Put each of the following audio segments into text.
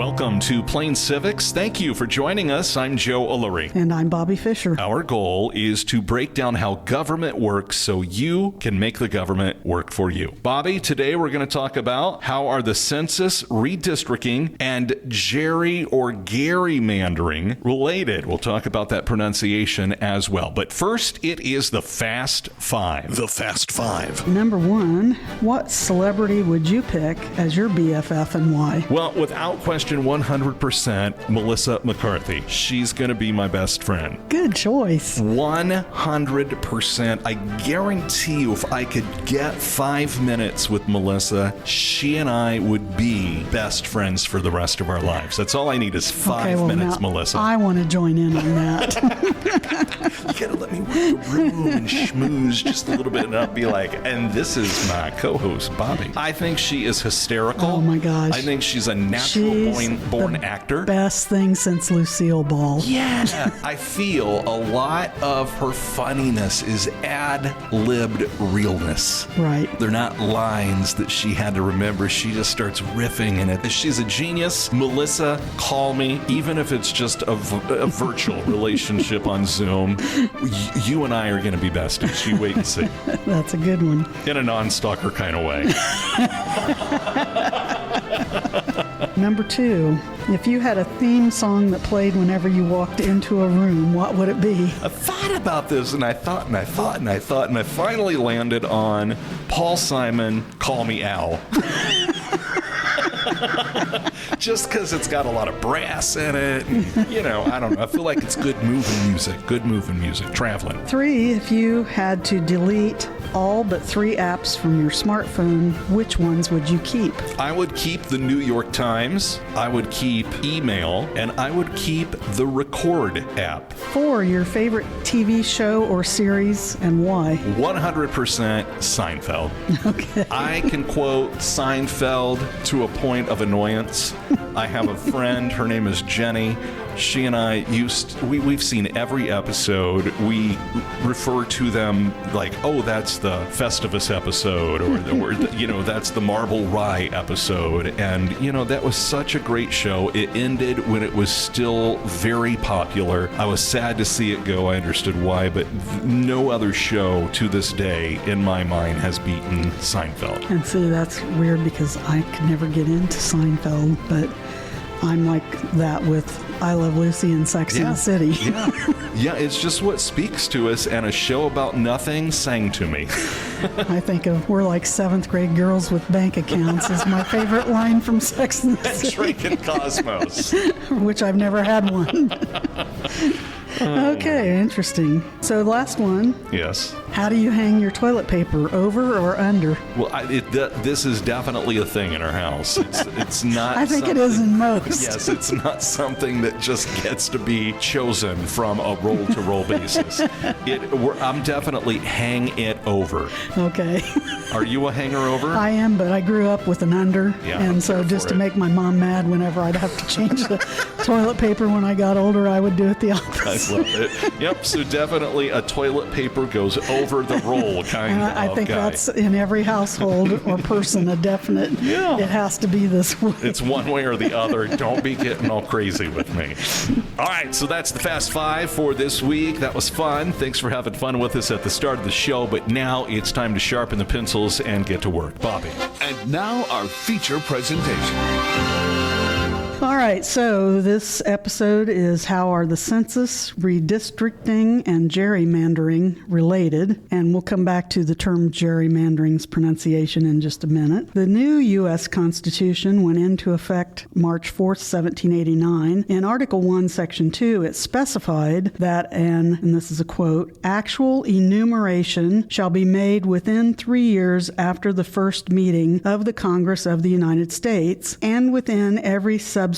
Welcome to Plain Civics. Thank you for joining us. I'm Joe Ulery. And I'm Bobbi Fisher. Our goal is to break down how government works so you can make the government work for you. Bobbi, today we're going to talk about how are the census, redistricting, and gerrymandering related. We'll talk about that pronunciation as well. But first, it is the Fast Five. The Fast Five. Number one, what celebrity would you pick as your BFF and why? Well, without question, 100% Melissa McCarthy. She's going to be my best friend. Good choice. 100%. I guarantee you, if I could get 5 minutes with Melissa, she and I would be best friends for the rest of our lives. That's all I need is 5 minutes, Melissa. I want to join in on that. You got to let me work the room and schmooze just a little bit, and I'll be like, and this is my co-host, Bobbi. I think she is hysterical. Oh, my gosh. I think she's a natural-born actor. Best thing since Lucille Ball. Yeah. I feel a lot of her funniness is ad-libbed realness. Right. They're not lines that she had to remember. She just starts riffing in it. She's a genius. Melissa, call me, even if it's just a virtual relationship on Zoom. You and I are going to be besties. You wait and see. That's a good one. In a non-stalker kind of way. Number two, if you had a theme song that played whenever you walked into a room, what would it be? I thought about this, and I thought, and I finally landed on Paul Simon, Call Me Al. Just because it's got a lot of brass in it. And, I don't know. I feel like it's good moving music, traveling. Three, if you had to delete all but 3 apps from your smartphone, which ones would you keep? I would keep the New York Times, I would keep email, and I would keep the Record app. 4, your favorite TV show or series and why? 100% Seinfeld. Okay. I can quote Seinfeld to a point of annoyance. I have a friend, her name is Jenny. She and I we've seen every episode. We refer to them like, oh, that's the Festivus episode, or that's the Marble Rye episode. And, that was such a great show. It ended when it was still very popular. I was sad to see it go. I understood why, but no other show to this day, in my mind, has beaten Seinfeld. And see, that's weird because I could never get into Seinfeld, but I'm like that with I Love Lucy and Sex and the City. Yeah, it's just what speaks to us, and a show about nothing sang to me. I think of we're like 7th grade girls with bank accounts is my favorite line from Sex and the City. Drinking Cosmos. Which I've never had one. Okay, interesting. So last one. Yes. How do you hang your toilet paper, over or under? Well, this is definitely a thing in our house. It's not. I think it is in most. Yes, it's not something that just gets to be chosen from a roll-to-roll basis. I'm definitely hang it over. Okay. Are you a hanger over? I am, but I grew up with an under, and so just to make my mom mad whenever I'd have to change the toilet paper when I got older, I would do it the opposite. I love it. Yep, so definitely a toilet paper goes over the roll kind of I think guy. That's in every household or person a definite, it has to be this way. It's one way or the other. Don't be getting all crazy with me. All right, so that's the Fast Five for this week. That was fun. Thanks for having fun with us at the start of the show, but now it's time to sharpen the pencils and get to work. Bobbi. And now our feature presentation. All right, so this episode is how are the census, redistricting, and gerrymandering related, and we'll come back to the term gerrymandering's pronunciation in just a minute. The new U.S. Constitution went into effect March 4th, 1789. In Article 1, Section 2, it specified that and this is a quote, actual enumeration shall be made within 3 years after the first meeting of the Congress of the United States and within every subsequent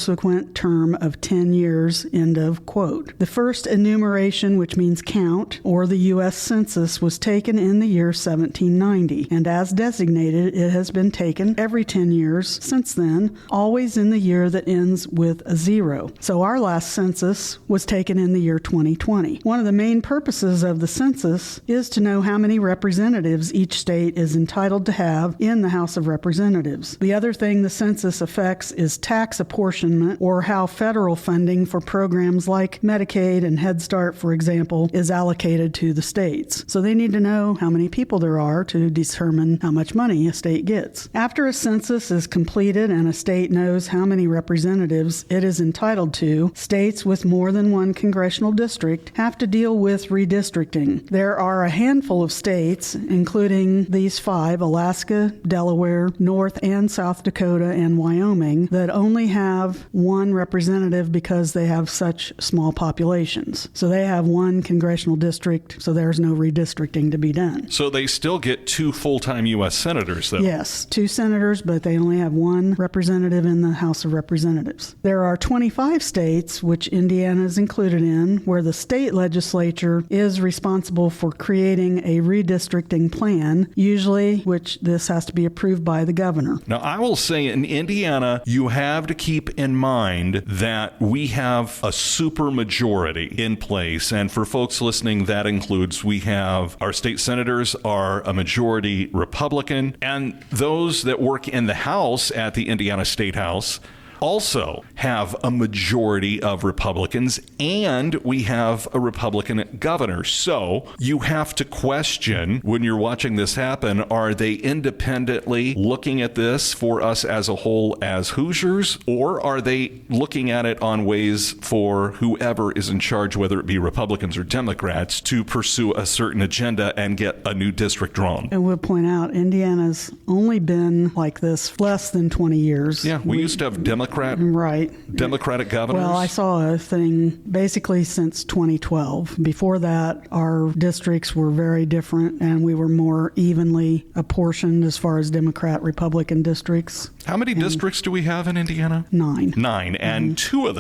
term of 10 years, end of quote. The first enumeration, which means count, or the U.S. Census, was taken in the year 1790, and as designated, it has been taken every 10 years since then, always in the year that ends with a 0. So our last census was taken in the year 2020. One of the main purposes of the census is to know how many representatives each state is entitled to have in the House of Representatives. The other thing the census affects is tax apportionment reapportionment or how federal funding for programs like Medicaid and Head Start, for example, is allocated to the states. So they need to know how many people there are to determine how much money a state gets. After a census is completed and a state knows how many representatives it is entitled to, states with more than one congressional district have to deal with redistricting. There are a handful of states, including these 5, Alaska, Delaware, North and South Dakota, and Wyoming, that only have one representative because they have such small populations. So they have one congressional district, so there's no redistricting to be done. So they still get 2 full-time U.S. senators, though? Yes, 2 senators, but they only have one representative in the House of Representatives. There are 25 states, which Indiana is included in, where the state legislature is responsible for creating a redistricting plan, usually which this has to be approved by the governor. Now, I will say in Indiana, you have to keep in mind that we have a supermajority in place. And for folks listening, that includes we have our state senators are a majority Republican, and those that work in the House at the Indiana State House also have a majority of Republicans, and we have a Republican governor. So you have to question, when you're watching this happen, are they independently looking at this for us as a whole as Hoosiers, or are they looking at it on ways for whoever is in charge, whether it be Republicans or Democrats, to pursue a certain agenda and get a new district drawn? And we'll point out, Indiana's only been like this less than 20 years. Yeah, we used to have Democratic governors. Well, I saw a thing basically since 2012. Before that, our districts were very different, and we were more evenly apportioned as far as Democrat-Republican districts. How many districts do we have in Indiana? 9. 9, and 2 of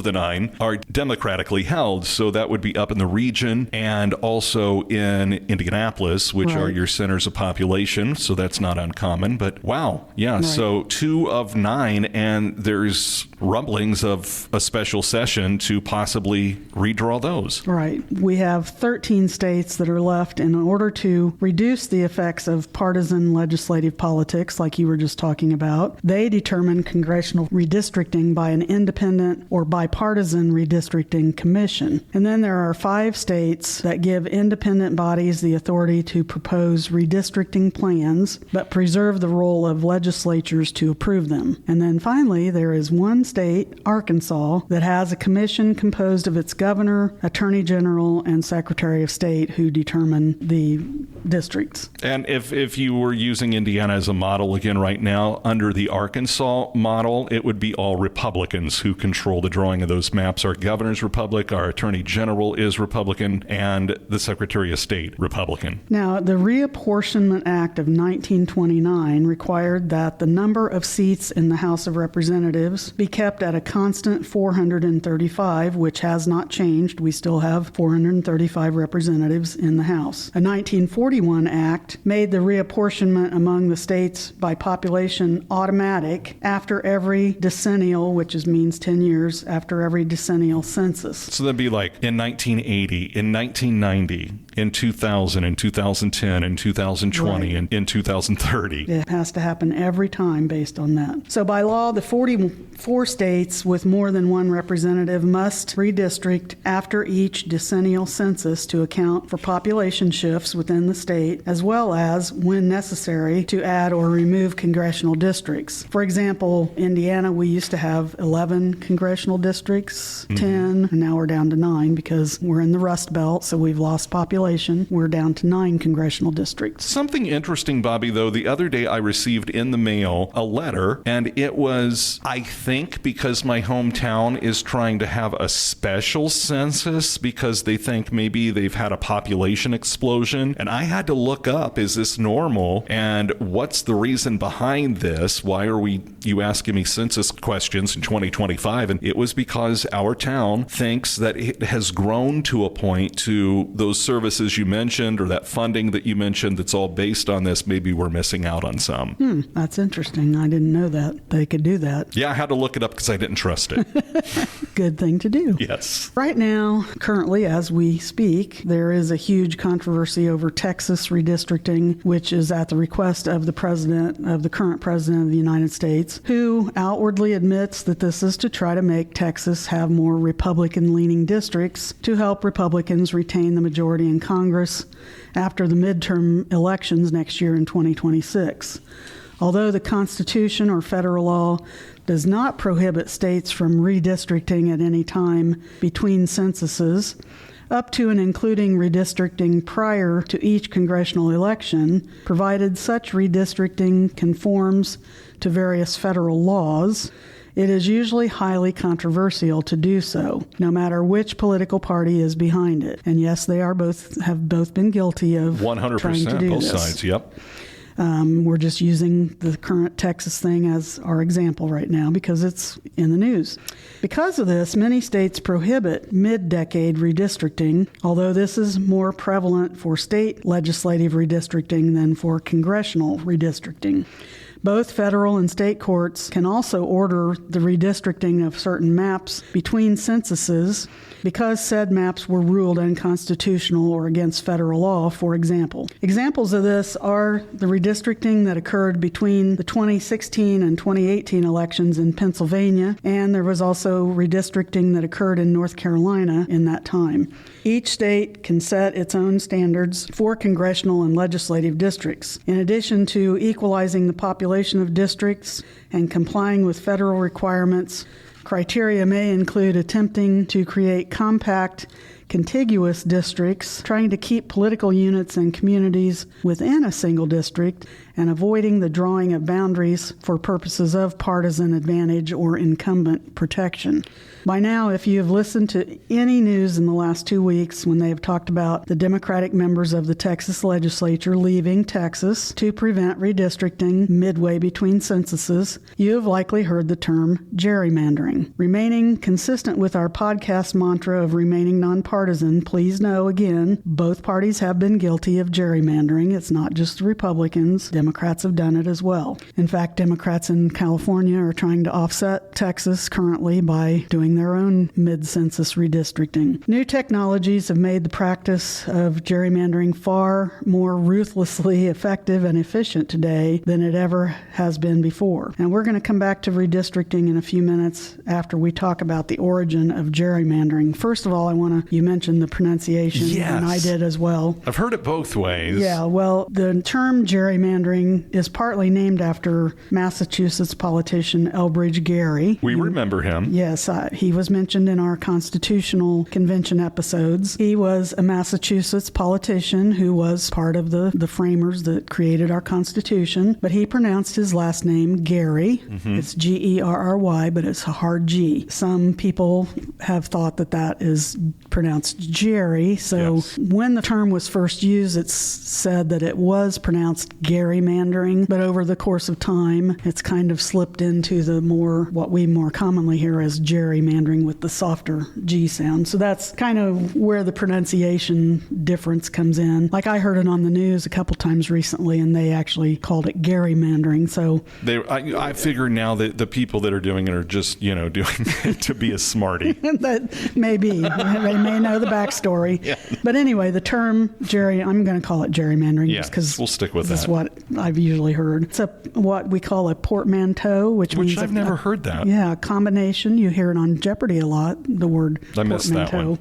the 9 are democratically held, so that would be up in the region and also in Indianapolis, which are your centers of population, so that's not uncommon. But wow, yeah, so 2 of 9, and there's rumblings of a special session to possibly redraw those. Right. We have 13 states that are left. In order to reduce the effects of partisan legislative politics, like you were just talking about, they determine congressional redistricting by an independent or bipartisan redistricting commission. And then there are 5 states that give independent bodies the authority to propose redistricting plans, but preserve the role of legislatures to approve them. And then finally, there is one state, Arkansas, that has a commission composed of its governor, attorney general, and secretary of state who determine the districts. And if you were using Indiana as a model again right now, under the Arkansas model, it would be all Republicans who control the drawing of those maps. Our governor's Republican, our attorney general is Republican, and the secretary of state Republican. Now, the Reapportionment Act of 1929 required that the number of seats in the House of Representatives be kept at a constant 435, which has not changed. We still have 435 representatives in the House. A 1941 act made the reapportionment among the states by population automatic after every decennial, which means 10 years after every decennial census. So that'd be like in 1980, in 1990, in 2000, in 2010, in 2020, and in 2030. It has to happen every time based on that. So by law, the 44 states with more than one representative must redistrict after each decennial census to account for population shifts within the state, as well as, when necessary, to add or remove congressional districts. For example, Indiana, we used to have 11 congressional districts, 10, and now we're down to 9 because we're in the Rust Belt, so we've lost population. We're down to 9 congressional districts. Something interesting, Bobbi, though, the other day I received in the mail a letter, and it was, I think, because my hometown is trying to have a special census because they think maybe they've had a population explosion. And I had to look up, is this normal? And what's the reason behind this? Why are you asking me census questions in 2025? And it was because our town thinks that it has grown to a point to those services you mentioned or that funding that you mentioned that's all based on this. Maybe we're missing out on some. That's interesting. I didn't know that they could do do that. Yeah, I had to look it up because I didn't trust it. Good thing to do. Yes. Right now, currently, as we speak, there is a huge controversy over Texas redistricting, which is at the request of the current president of the United States, who outwardly admits that this is to try to make Texas have more Republican-leaning districts to help Republicans retain the majority in Congress after the midterm elections next year in 2026. Although the Constitution or federal law does not prohibit states from redistricting at any time between censuses, up to and including redistricting prior to each congressional election, provided such redistricting conforms to various federal laws, it is usually highly controversial to do so, no matter which political party is behind it. And yes, they have both been guilty of 100%, trying to do both this. sides, yep. We're just using the current Texas thing as our example right now because it's in the news. Because of this, many states prohibit mid-decade redistricting, although this is more prevalent for state legislative redistricting than for congressional redistricting. Both federal and state courts can also order the redistricting of certain maps between censuses because said maps were ruled unconstitutional or against federal law, for example. Examples of this are the redistricting that occurred between the 2016 and 2018 elections in Pennsylvania, and there was also redistricting that occurred in North Carolina in that time. Each state can set its own standards for congressional and legislative districts. In addition to equalizing the population of districts and complying with federal requirements, criteria may include attempting to create compact, contiguous districts, trying to keep political units and communities within a single district, and avoiding the drawing of boundaries for purposes of partisan advantage or incumbent protection. By now, if you have listened to any news in the last 2 weeks when they have talked about the Democratic members of the Texas legislature leaving Texas to prevent redistricting midway between censuses, you have likely heard the term gerrymandering. Remaining consistent with our podcast mantra of remaining nonpartisan, please know again, both parties have been guilty of gerrymandering. It's not just the Republicans. Democrats have done it as well. In fact, Democrats in California are trying to offset Texas currently by doing their own mid-census redistricting. New technologies have made the practice of gerrymandering far more ruthlessly effective and efficient today than it ever has been before. And we're going to come back to redistricting in a few minutes after we talk about the origin of gerrymandering. First of all, you mentioned the pronunciation, yes. And I did as well. I've heard it both ways. Yeah, well, the term gerrymandering is partly named after Massachusetts politician Elbridge Gerry. We remember him. Yes, he was mentioned in our Constitutional Convention episodes. He was a Massachusetts politician who was part of the framers that created our Constitution, but he pronounced his last name Gerry. Mm-hmm. It's Gerry, but it's a hard G. Some people have thought that is pronounced Jerry, so yes. When the term was first used, it's said that it was pronounced gerrymandering, but over the course of time, it's kind of slipped into what we more commonly hear as gerrymandering with the softer G sound. So that's kind of where the pronunciation difference comes in. Like I heard it on the news a couple times recently, and they actually called it gerrymandering. So I figure now that the people that are doing it are just, doing it to be a smarty. That may be. They may know the backstory. Yeah. But anyway, the term I'm going to call it gerrymandering just because we'll stick with that. That's what I've usually heard. It's what we call a portmanteau, which means I've never heard that. Yeah, a combination. You hear it on Jeopardy a lot, the word I missed that one.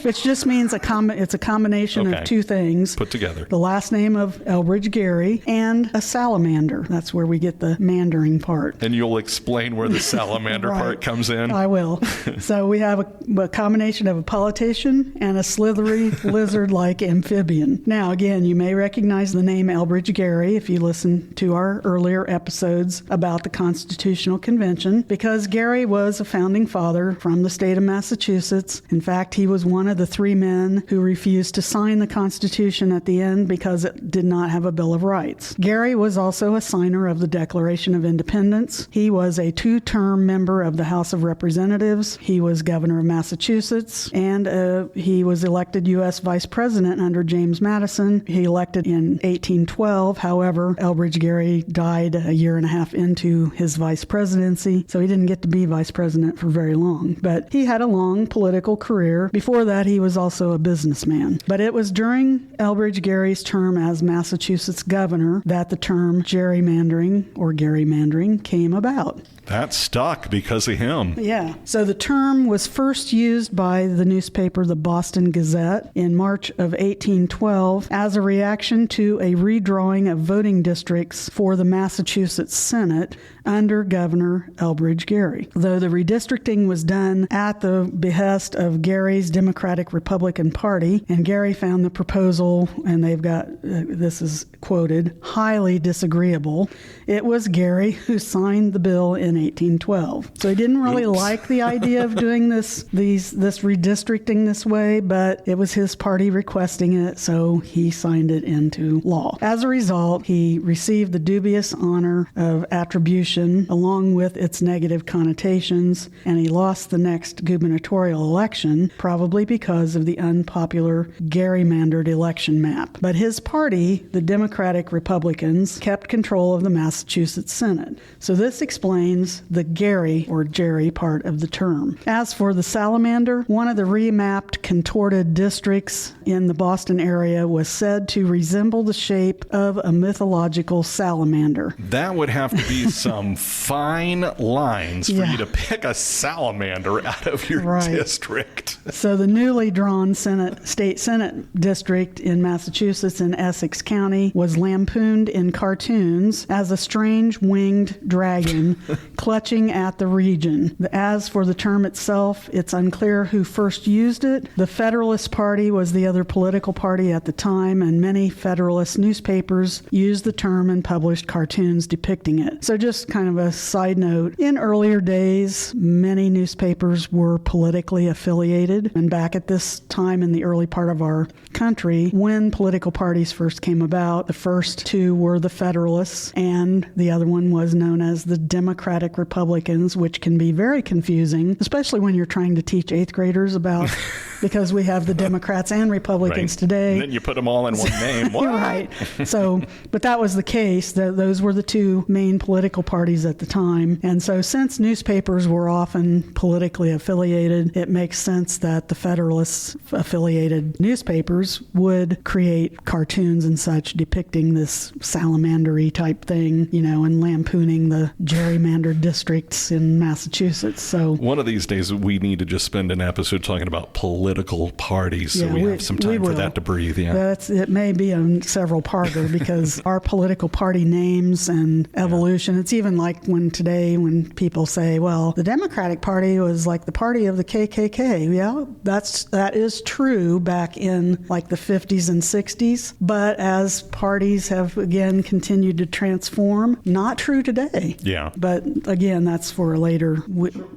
Which just means it's a combination of two things. Put together. The last name of Elbridge Gerry and a salamander. That's where we get the mandering part. And you'll explain where the salamander right. part comes in? I will. So we have a combination of a politician and a slithery lizard-like amphibian. Now, again, you may recognize the name Elbridge Gerry if you listen to our earlier episodes about the Constitutional Convention, because Gerry was a founding father from the state of Massachusetts. In fact, he was one of the 3 men who refused to sign the Constitution at the end because it did not have a Bill of Rights. Gerry was also a signer of the Declaration of Independence. He was a 2-term member of the House of Representatives. He was governor of Massachusetts and a he was elected U.S. Vice President under James Madison. He elected in 1812. However, Elbridge Gerry died a year and a half into his vice presidency, so he didn't get to be vice president for very long. But he had a long political career. Before that, he was also a businessman. But it was during Elbridge Gerry's term as Massachusetts governor that the term gerrymandering came about. That stuck because of him. Yeah. So the term was first used by the newspaper The Boston Gazette in March of 1812 as a reaction to a redrawing of voting districts for the Massachusetts Senate under Governor Elbridge Gerry. Though the redistricting was done at the behest of Gerry's Democratic Republican Party, and Gerry found the proposal, and they've got, this is quoted, highly disagreeable, it was Gerry who signed the bill in 1812. So he didn't really like the idea of doing this redistricting this way, but it was his party requesting it, so he signed it into law. As a result, he received the dubious honor of attribution along with its negative connotations, and he lost the next gubernatorial election, probably because of the unpopular gerrymandered election map. But his party, the Democratic Republicans, kept control of the Massachusetts Senate. So this explains the Gerry or Jerry part of the term. As for the salamander, one of the remapped, contorted districts in the Boston area was said to resemble the shape of a mythological salamander. That would have to be some fine lines for you to pick a salamander out of your district. So the newly drawn state Senate district in Massachusetts in Essex County was lampooned in cartoons as a strange winged dragon clutching at the region. As for the term itself, it's unclear who first used it. The Federalist Party was the other political party at the time, and many Federalist newspapers used the term and published cartoons depicting it. So just kind of a side note, in earlier days, many newspapers were politically affiliated. And back at this time in the early part of our country, when political parties first came about, the first two were the Federalists, and the other one was known as the Democratic Republicans, which can be very confusing, especially when you're trying to teach 8th graders about, because we have the Democrats and Republicans today. And then you put them all in one name. What? Right. So, but that was the case. Those were the two main political parties at the time. And so since newspapers were often politically affiliated, it makes sense that the Federalists affiliated newspapers would create cartoons and such depicting this salamandery type thing, and lampooning the gerrymandered districts in Massachusetts. So one of these days we need to just spend an episode talking about political parties, so we have some time for that to breathe. Yeah, it may be a several-parter because our political party names and evolution. It's even like when people say, well, the Democratic Party was like the party of the KKK. Yeah, that is true back in like the 50s and 60s. But as parties have again continued to transform, not true today. Yeah. But again, that's for later.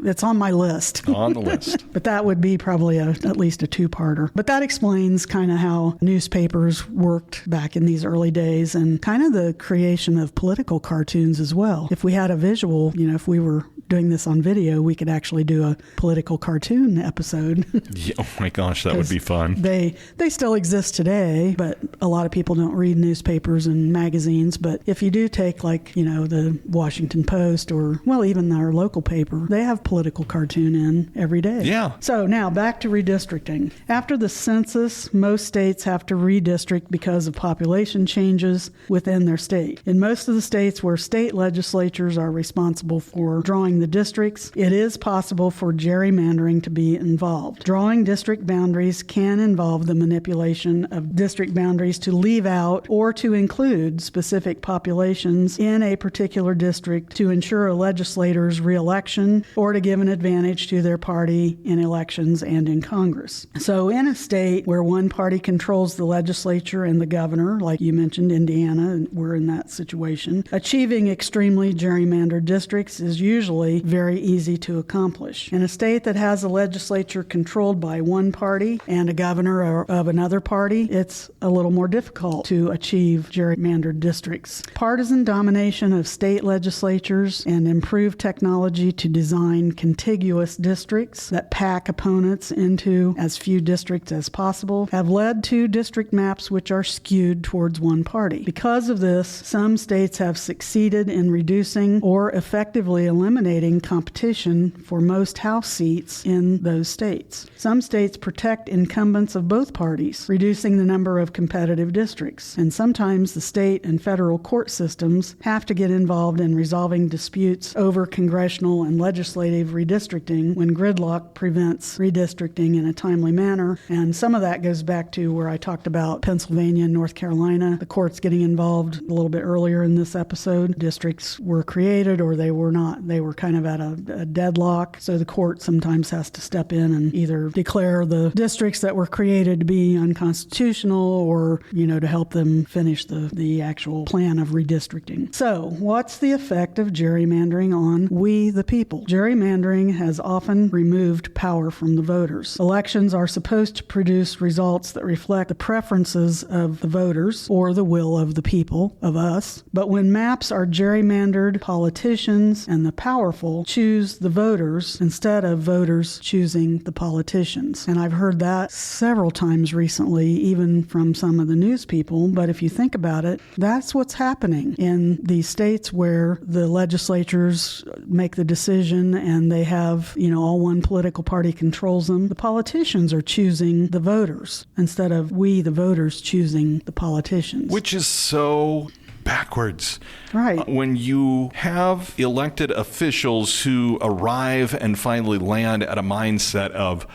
It's on my list. On the list. But that would be probably at least a two-parter. But that explains kind of how newspapers worked back in these early days and kind of the creation of political cartoons as well. If we had a visual, if we were doing this on video, we could actually do a political cartoon episode. Yeah, oh my gosh, that would be fun. They still exist today, but a lot of people don't read newspapers and magazines. But if you do take the Washington Post or, well, even our local paper, they have political cartoon in every day. Yeah. So now back to redistricting. After the census, most states have to redistrict because of population changes within their state. In most of the states where state legislatures are responsible for drawing the districts, it is possible for gerrymandering to be involved. Drawing district boundaries can involve the manipulation of district boundaries to leave out or to include specific populations in a particular district to ensure a legislator's re-election or to give an advantage to their party in elections and in Congress. So in a state where one party controls the legislature and the governor, like you mentioned, Indiana, we're in that situation, achieving extremely gerrymandered districts is usually usually very easy to accomplish. In a state that has a legislature controlled by one party and a governor of another party, it's a little more difficult to achieve gerrymandered districts. Partisan domination of state legislatures and improved technology to design contiguous districts that pack opponents into as few districts as possible have led to district maps which are skewed towards one party. Because of this, some states have succeeded in reducing or effectively eliminating competition for most House seats in those states. Some states protect incumbents of both parties, reducing the number of competitive districts. And sometimes the state and federal court systems have to get involved in resolving disputes over congressional and legislative redistricting when gridlock prevents redistricting in a timely manner. And some of that goes back to where I talked about Pennsylvania and North Carolina, the courts getting involved a little bit earlier in this episode. Districts were created or they were not. They were kind of at a deadlock. So the court sometimes has to step in and either declare the districts that were created to be unconstitutional or, to help them finish the actual plan of redistricting. So what's the effect of gerrymandering on we, the people? Gerrymandering has often removed power from the voters. Elections are supposed to produce results that reflect the preferences of the voters or the will of the people, of us. But when maps are gerrymandered, politicians and the powerful choose the voters instead of voters choosing the politicians. And I've heard that several times recently, even from some of the news people. But if you think about it, that's what's happening in these states where the legislatures make the decision and they have, all one political party controls them. The politicians are choosing the voters instead of we, the voters, choosing the politicians. Which is so backwards. Right. When you have elected officials who arrive and finally land at a mindset of,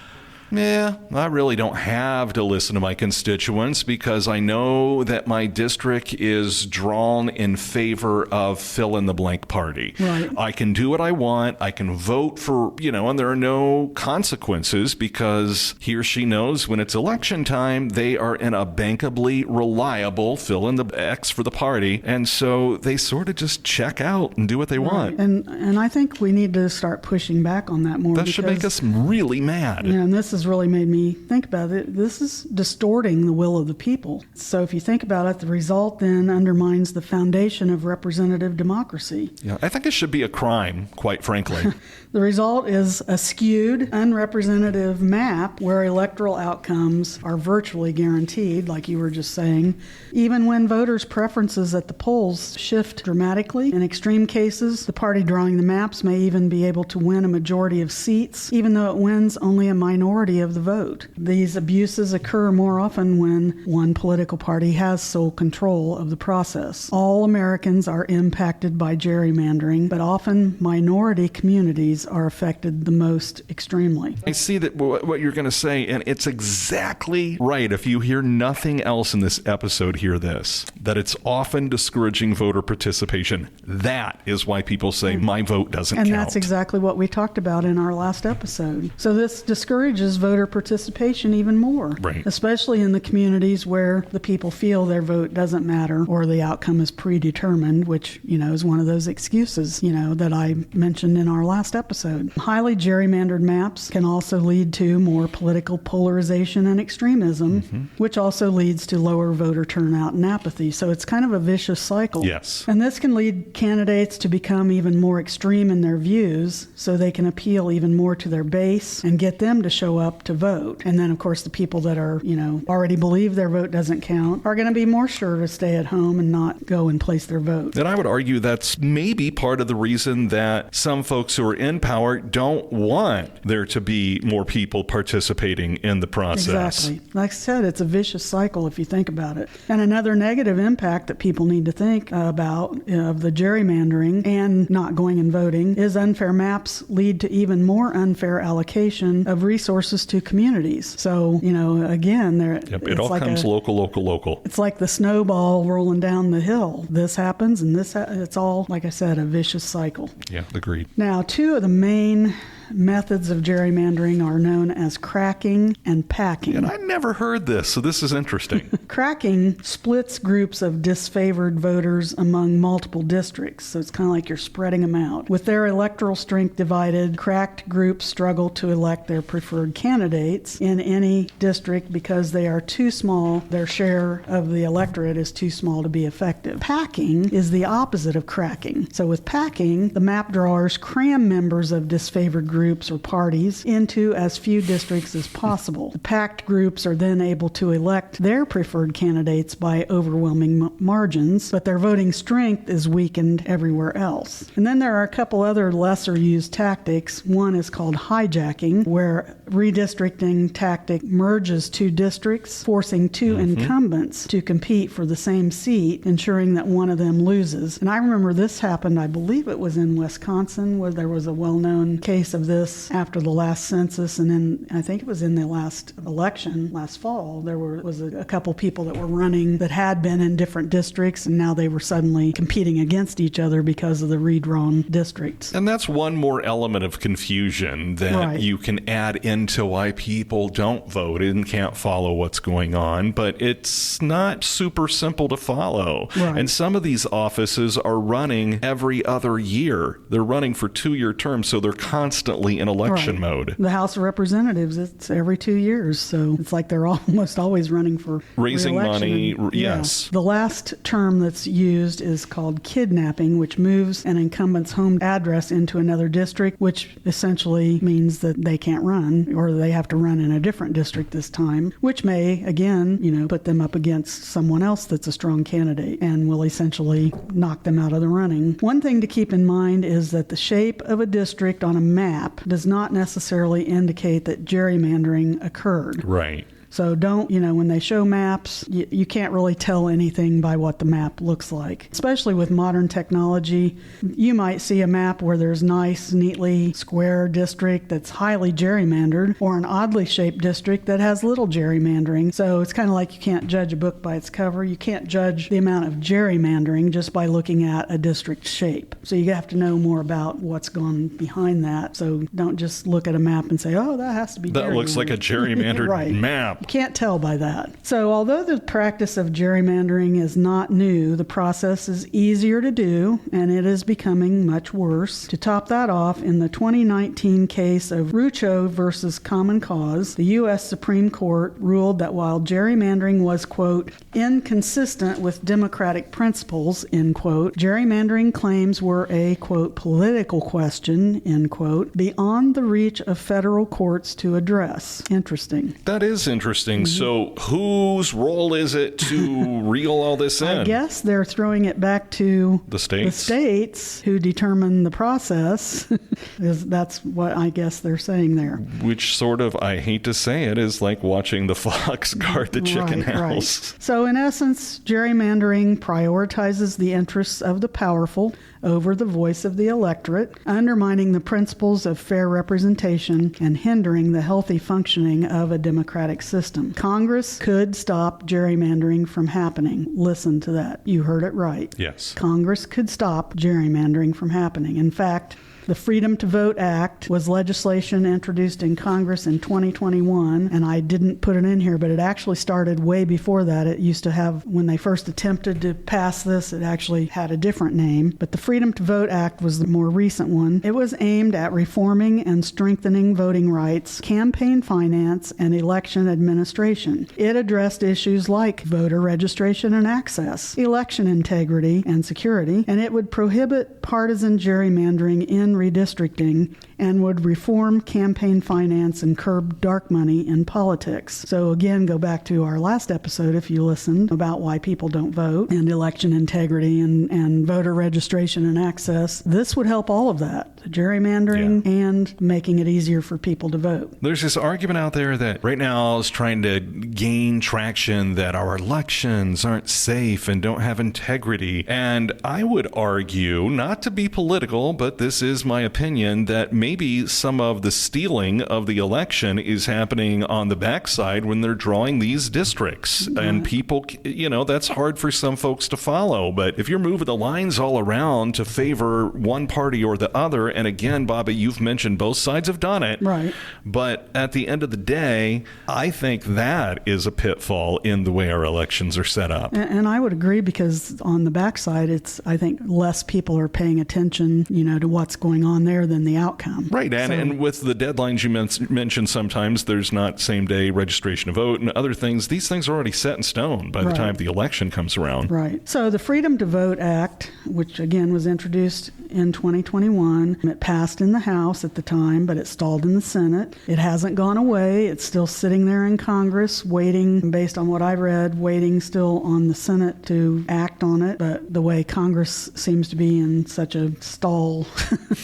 I really don't have to listen to my constituents because I know that my district is drawn in favor of fill-in-the-blank party. Right. I can do what I want. I can vote for, and there are no consequences because he or she knows when it's election time, they are in a bankably reliable fill-in-the-X for the party. And so they sort of just check out and do what they want. And I think we need to start pushing back on that more. That should make us really mad. And this has really made me think about it. This is distorting the will of the people. So if you think about it, the result then undermines the foundation of representative democracy. Yeah, I think it should be a crime, quite frankly. The result is a skewed, unrepresentative map where electoral outcomes are virtually guaranteed, like you were just saying, even when voters' preferences at the polls shift dramatically. In extreme cases, the party drawing the maps may even be able to win a majority of seats, even though it wins only a minority of the vote. These abuses occur more often when one political party has sole control of the process. All Americans are impacted by gerrymandering, but often minority communities are affected the most extremely. I see that what you're going to say, and it's exactly right. If you hear nothing else in this episode, hear this, that it's often discouraging voter participation. That is why people say my vote doesn't count. And that's exactly what we talked about in our last episode. So this discourages voter participation even more, right, especially in the communities where the people feel their vote doesn't matter or the outcome is predetermined, which, is one of those excuses, that I mentioned in our last episode. Highly gerrymandered maps can also lead to more political polarization and extremism, which also leads to lower voter turnout and apathy. So it's kind of a vicious cycle. Yes. And this can lead candidates to become even more extreme in their views so they can appeal even more to their base and get them to show up to vote. And then, of course, the people that are, already believe their vote doesn't count are going to be more sure to stay at home and not go and place their vote. And I would argue that's maybe part of the reason that some folks who are in power don't want there to be more people participating in the process. Exactly. Like I said, it's a vicious cycle if you think about it. And another negative impact that people need to think about of the gerrymandering and not going and voting is unfair maps lead to even more unfair allocation of resources to communities. So, again, it all comes local. It's like the snowball rolling down the hill. This happens and it's all, like I said, a vicious cycle. Yeah, agreed. Now, two of the main methods of gerrymandering are known as cracking and packing. And I never heard this, so this is interesting. Cracking splits groups of disfavored voters among multiple districts, so it's kind of like you're spreading them out. With their electoral strength divided, cracked groups struggle to elect their preferred candidates in any district because they are too small. Their share of the electorate is too small to be effective. Packing is the opposite of cracking. So with packing, the map drawers cram members of disfavored groups or parties into as few districts as possible. The packed groups are then able to elect their preferred candidates by overwhelming margins, but their voting strength is weakened everywhere else. And then there are a couple other lesser used tactics. One is called hijacking, where redistricting tactic merges two districts, forcing two incumbents to compete for the same seat, ensuring that one of them loses. And I remember this happened, I believe it was in Wisconsin, where there was a well-known case of this after the last census, and then I think it was in the last election last fall. There was a couple people that were running that had been in different districts, and now they were suddenly competing against each other because of the redrawn districts. And that's one more element of confusion that you can add into why people don't vote and can't follow what's going on, but it's not super simple to follow. Right. And some of these offices are running every other year. They're running for 2-year terms, so they're constantly in election mode. The House of Representatives, it's every 2 years, so it's like they're almost always running for raising money. Yes. The last term that's used is called kidnapping, which moves an incumbent's home address into another district, which essentially means that they can't run, or they have to run in a different district this time, which may, again, put them up against someone else that's a strong candidate and will essentially knock them out of the running. One thing to keep in mind is that the shape of a district on a map does not necessarily indicate that gerrymandering occurred. Right. So don't, when they show maps, you can't really tell anything by what the map looks like. Especially with modern technology, you might see a map where there's nice, neatly square district that's highly gerrymandered, or an oddly shaped district that has little gerrymandering. So it's kind of like you can't judge a book by its cover. You can't judge the amount of gerrymandering just by looking at a district shape. So you have to know more about what's gone behind that. So don't just look at a map and say, oh, that has to be gerrymandered. That looks like a gerrymandered map. You can't tell by that. So although the practice of gerrymandering is not new, the process is easier to do, and it is becoming much worse. To top that off, in the 2019 case of Rucho versus Common Cause, the U.S. Supreme Court ruled that while gerrymandering was, quote, inconsistent with democratic principles, end quote, gerrymandering claims were a, quote, political question, end quote, beyond the reach of federal courts to address. Interesting. That is interesting. So whose role is it to reel all this in? I guess they're throwing it back to the states who determine the process. That's what I guess they're saying there. Which sort of, I hate to say it, is like watching the fox guard the chicken house. Right. So in essence, gerrymandering prioritizes the interests of the powerful over the voice of the electorate, undermining the principles of fair representation and hindering the healthy functioning of a democratic system. Congress could stop gerrymandering from happening. Listen to that. You heard it right. Yes. Congress could stop gerrymandering from happening. In fact, the Freedom to Vote Act was legislation introduced in Congress in 2021, and I didn't put it in here, but it actually started way before that. It used to have, when they first attempted to pass this, it actually had a different name. But the Freedom to Vote Act was the more recent one. It was aimed at reforming and strengthening voting rights, campaign finance, and election administration. It addressed issues like voter registration and access, election integrity and security, and it would prohibit partisan gerrymandering in redistricting and would reform campaign finance and curb dark money in politics. So again, go back to our last episode if you listened about why people don't vote and election integrity and voter registration and access. This would help all of that, the gerrymandering and making it easier for people to vote. There's this argument out there that right now is trying to gain traction that our elections aren't safe and don't have integrity. And I would argue, not to be political, but this is my opinion, that maybe maybe some of the stealing of the election is happening on the backside when they're drawing these districts. And people, that's hard for some folks to follow. But if you're moving the lines all around to favor one party or the other, and again, Bobbi, you've mentioned both sides have done it. Right. But at the end of the day, I think that is a pitfall in the way our elections are set up. And I would agree, because on the backside, I think less people are paying attention, to what's going on there than the outcome. Right. And with the deadlines you mentioned, sometimes there's not same day registration to vote and other things. These things are already set in stone by the time the election comes around. Right. So the Freedom to Vote Act, which again was introduced in 2021, it passed in the House at the time, but it stalled in the Senate. It hasn't gone away. It's still sitting there in Congress, waiting, based on what I read, waiting still on the Senate to act on it. But the way Congress seems to be in such a stall,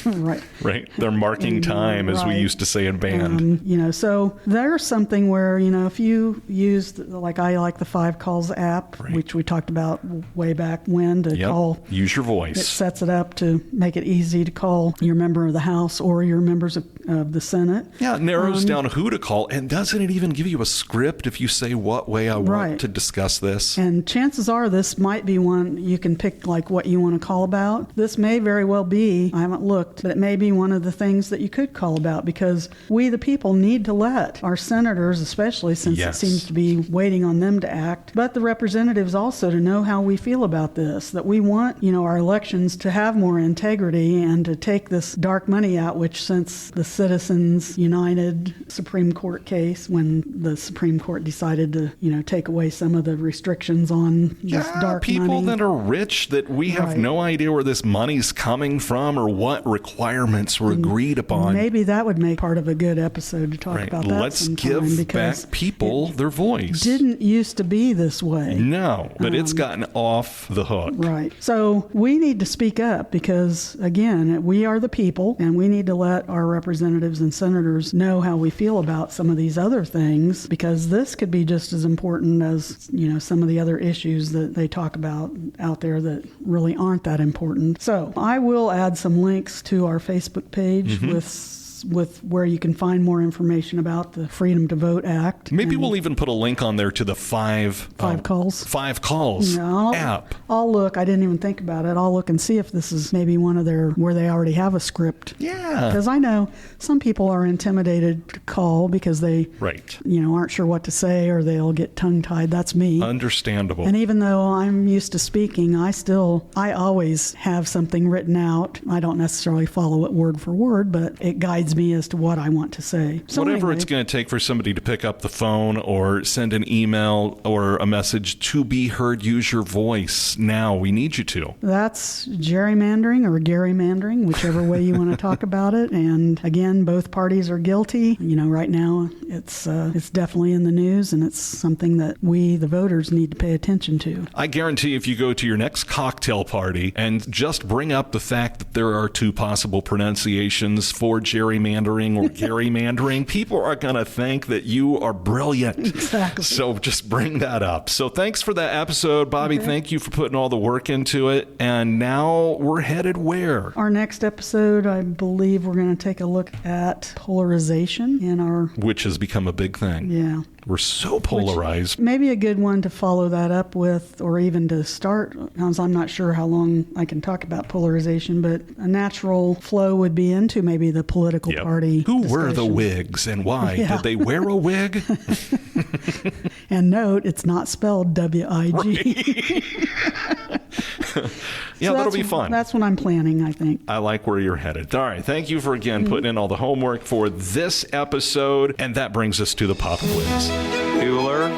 right? Right. They're marking time, as we used to say in band. So there's something where, if you use, I like the 5 Calls app, which we talked about way back when, to call. Use your voice. It sets it up to make it easy to call your member of the House or your members of the Senate. Yeah, it narrows down who to call. And doesn't it even give you a script if you say what way I want to discuss this? And chances are this might be one you can pick, what you want to call about. This may very well be, I haven't looked, but it may be one of the things that you could call about, because we, the people, need to let our senators, especially since it seems to be waiting on them to act, but the representatives also, to know how we feel about this, that we want, our elections to have more integrity and to take this dark money out, which since the Citizens United Supreme Court case, when the Supreme Court decided to, take away some of the restrictions on this dark people money. That are rich, that we have no idea where this money's coming from or what requirements were agreed upon. Maybe that would make part of a good episode to talk about that. Let's give back people their voice. Didn't used to be this way. No, but it's gotten off the hook. Right. So we need to speak up, because, again, we are the people, and we need to let our representatives and senators know how we feel about some of these other things, because this could be just as important as, some of the other issues that they talk about out there that really aren't that important. So I will add some links to our Facebook page with where you can find more information about the Freedom to Vote Act. Maybe we'll even put a link on there to the 5 Calls app. I'll look. I didn't even think about it. I'll look and see if this is maybe one of where they already have a script. Yeah. Because I know some people are intimidated to call because they aren't sure what to say, or they'll get tongue-tied. That's me. Understandable. And even though I'm used to speaking, I always have something written out. I don't necessarily follow it word for word, but it guides me as to what I want to say. So whatever it's going to take for somebody to pick up the phone or send an email or a message to be heard, use your voice now. We need you to. That's gerrymandering or gerrymandering, whichever way you want to talk about it. And again, both parties are guilty. Right now it's definitely in the news, and it's something that we, the voters, need to pay attention to. I guarantee if you go to your next cocktail party and just bring up the fact that there are 2 possible pronunciations for gerrymandering or gerrymandering, people are going to think that you are brilliant. Exactly. So just bring that up. So thanks for that episode, Bobbi. Thank you for putting all the work into it. And now we're headed where? Our next episode, I believe we're going to take a look at polarization which has become a big thing. Yeah. We're so polarized. Maybe a good one to follow that up with, or even to start, because I'm not sure how long I can talk about polarization, but a natural flow would be into maybe the political party. Who were the Whigs and why? Did they wear a wig? And note, it's not spelled W-I-G. Yeah, that'll be fun. That's what I'm planning, I think. I like where you're headed. All right. Thank you for, again, putting in all the homework for this episode. And that brings us to the pop quiz. Bueller.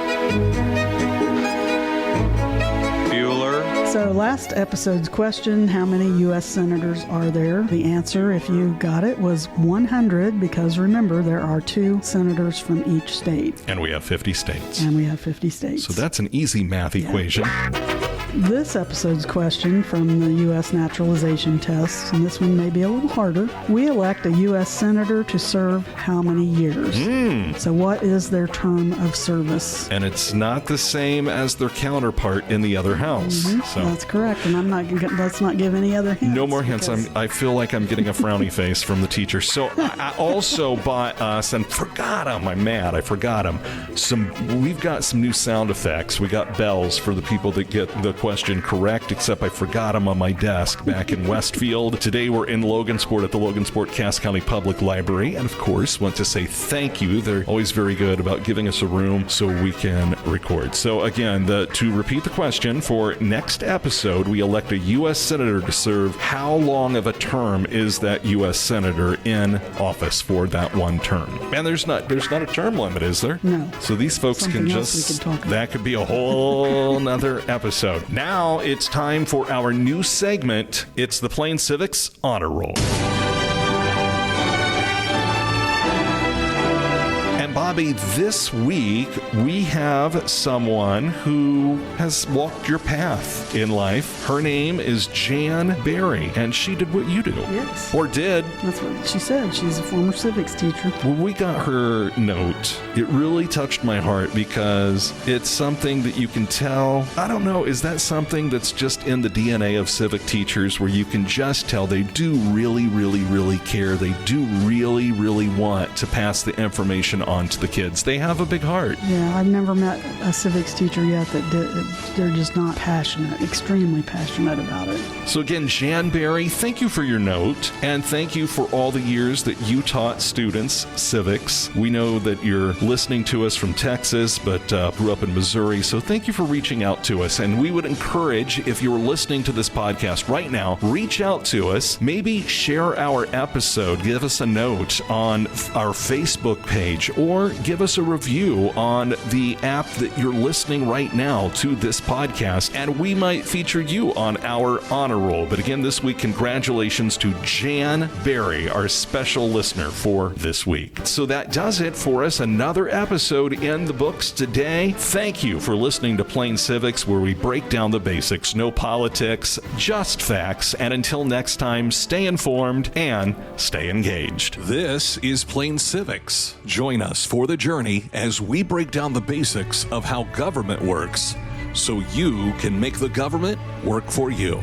So last episode's question, how many U.S. senators are there? The answer, if you got it, was 100, because remember, there are 2 senators from each state. And we have 50 states. So that's an easy math equation. This episode's question from the U.S. naturalization test, and this one may be a little harder. We elect a U.S. senator to serve how many years? So what is their term of service? And it's not the same as their counterpart in the other house. So That's correct, and let's not give any other hints. no more hints. I feel like I'm getting a frowny face from the teacher. So I also bought us, and forgot them. I'm mad. I forgot them. We've got some new sound effects. We got bells for the people that get the question correct, except I forgot them on my desk back in Westfield. Today we're in Logansport at the Logansport Cass County Public Library, and of course want to say thank you. They're always very good about giving us a room so we can record. So again, to repeat the question, for next episode, we elect a U.S. senator to serve. How long of a term is that U.S. senator in office for that one term? And there's not a term limit, is there? No. So these folks Something can else we just, could talk about. that could be a whole nother episode. Now it's time for our new segment. It's the Plain Civics Honor Roll. And Bobbi, this week we have someone who has walked your path in life. Her name is Jan Berry, and she did what you do. Yes. Or did. That's what she said. She's a former civics teacher. When we got her note, it really touched my heart because it's something that you can tell. I don't know, is that something that's just in the DNA of civic teachers where you can just tell they do really, really, really care. They do really, really want to pass the information on to the kids. They have a big heart. Yeah, I've never met a civics teacher yet they're just not passionate, extremely passionate about it. So again, Jan Berry, thank you for your note, and thank you for all the years that you taught students civics. We know that you're listening to us from Texas, but grew up in Missouri, so thank you for reaching out to us. And we would encourage, if you're listening to this podcast right now, reach out to us, maybe share our episode, give us a note on our Facebook page, or give us a review on the app that you're listening right now to this podcast, and we might feature you on our honor roll. But again, this week, congratulations to Jan Berry, our special listener for this week. So that does it for us. Another episode in the books today. Thank you for listening to Plain Civics, where we break down the basics. No politics, just facts. And until next time, stay informed and stay engaged. This is Plain Civics. Join us for the journey as we break down the basics of how government works so you can make the government work for you.